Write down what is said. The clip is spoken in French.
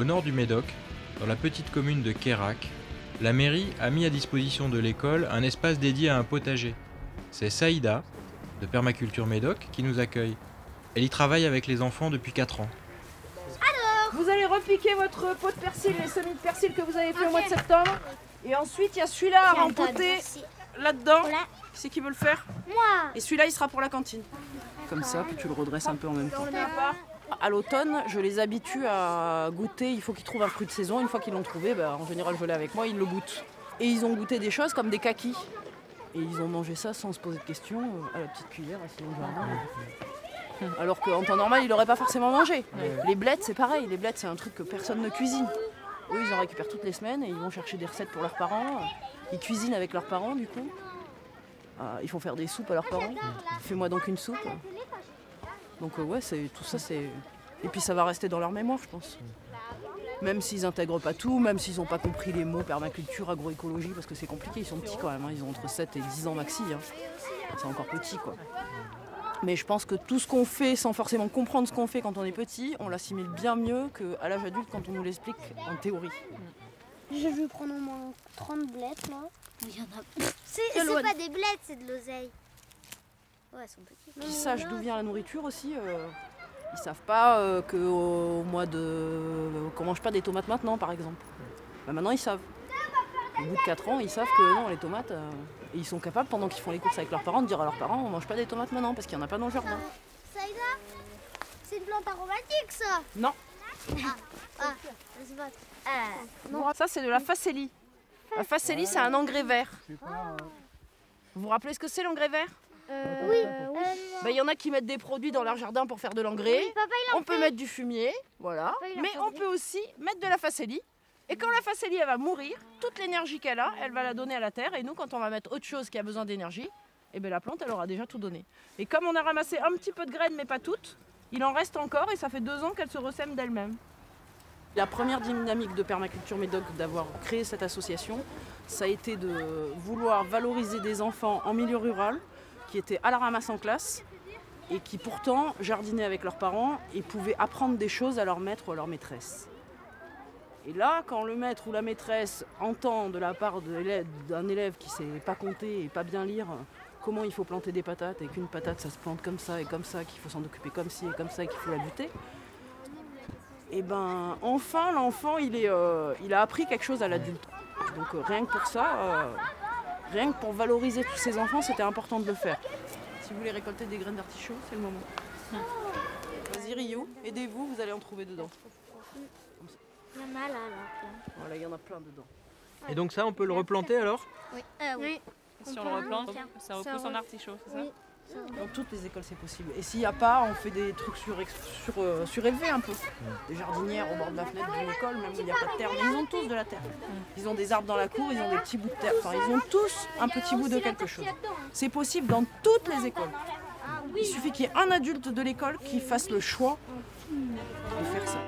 Au nord du Médoc, dans la petite commune de Queyrac, la mairie a mis à disposition de l'école un espace dédié à un potager. C'est Saïda, de Permaculture Médoc, qui nous accueille. Elle y travaille avec les enfants depuis 4 ans. Vous allez repiquer votre pot de persil, les semis de persil que vous avez fait au mois de septembre. Et ensuite, il y a celui-là à rempoter là-dedans. Qui c'est qui veut le faire? Moi. Et celui-là, il sera pour la cantine. Comme ça, puis tu le redresses un peu en même temps. À l'automne, je les habitue à goûter. Il faut qu'ils trouvent un fruit de saison. Une fois qu'ils l'ont trouvé, en général, je l'ai avec moi, ils le goûtent. Et ils ont goûté des choses comme des kakis. Et ils ont mangé ça sans se poser de questions, à la petite cuillère, assis dans le jardin. Alors qu'en temps normal, ils n'auraient pas forcément mangé. Les blettes, c'est pareil. Les blettes, c'est un truc que personne ne cuisine. Eux, ils en récupèrent toutes les semaines et ils vont chercher des recettes pour leurs parents. Ils cuisinent avec leurs parents, du coup. Ils font faire des soupes à leurs parents. Fais-moi donc une soupe. Donc ouais, tout ça, c'est... Et puis ça va rester dans leur mémoire, je pense. Même s'ils n'intègrent pas tout, même s'ils n'ont pas compris les mots permaculture, agroécologie, parce que c'est compliqué, ils sont petits quand même. Ils ont entre 7 et 10 ans maxi. C'est encore petit, quoi. Mais je pense que tout ce qu'on fait sans forcément comprendre ce qu'on fait quand on est petit, on l'assimile bien mieux qu'à l'âge adulte quand on nous l'explique en théorie. Je vais prendre au moins 30 blettes là. Il y en a. C'est pas des blettes, c'est de l'oseille. Ouais, elles sont petites. Qu'ils sachent d'où vient la nourriture aussi. Ils savent pas qu'au mois de. Qu'on mange pas des tomates maintenant, par exemple. Maintenant, ils savent. Au bout de 4 ans, ils savent que non, les tomates. Et ils sont capables, pendant qu'ils font les courses avec leurs parents, de dire à leurs parents on mange pas des tomates maintenant parce qu'il n'y en a pas dans le jardin. Saïda, c'est une plante aromatique ça? Non. Non. Ça, c'est de la facélie. La facélie, c'est un engrais vert. Vous vous rappelez ce que c'est l'engrais vert? Oui. Il y en a qui mettent des produits dans leur jardin pour faire de l'engrais. Oui, papa, il en on peut mettre du fumier, voilà. Mais on peut aussi mettre de la facélie. Et quand la facélie elle va mourir, toute l'énergie qu'elle a, elle va la donner à la terre. Et nous, quand on va mettre autre chose qui a besoin d'énergie, la plante, elle aura déjà tout donné. Et comme on a ramassé un petit peu de graines, mais pas toutes, il en reste encore et ça fait 2 ans qu'elle se ressème d'elle-même. La première dynamique de Permaculture Médoc d'avoir créé cette association, ça a été de vouloir valoriser des enfants en milieu rural qui étaient à la ramasse en classe et qui pourtant jardinaient avec leurs parents et pouvaient apprendre des choses à leur maître ou à leur maîtresse. Et là, quand le maître ou la maîtresse entend de la part d'un élève qui ne sait pas compter et pas bien lire comment il faut planter des patates et qu'une patate ça se plante comme ça et comme ça, qu'il faut s'en occuper comme ci et comme ça et qu'il faut la buter, enfin l'enfant il a appris quelque chose à l'adulte. Donc rien que pour ça, rien que pour valoriser tous ces enfants, c'était important de le faire. Si vous voulez récolter des graines d'artichaut, c'est le moment. Vas-y Rio, aidez-vous, vous allez en trouver dedans. Il y en a là. Voilà, il y en a plein dedans. Et donc ça, on peut le replanter alors? Oui. Oui. Si on le replante, ça repousse en artichaut, c'est ça? Oui. Dans toutes les écoles, c'est possible. Et s'il n'y a pas, on fait des trucs surélevés un peu. Des jardinières au bord de la fenêtre d'une école, même où il n'y a pas de terre. Mais ils ont tous de la terre. Ils ont des arbres dans la cour, ils ont des petits bouts de terre. Enfin, ils ont tous un petit bout de quelque chose. C'est possible dans toutes les écoles. Il suffit qu'il y ait un adulte de l'école qui fasse le choix de faire ça.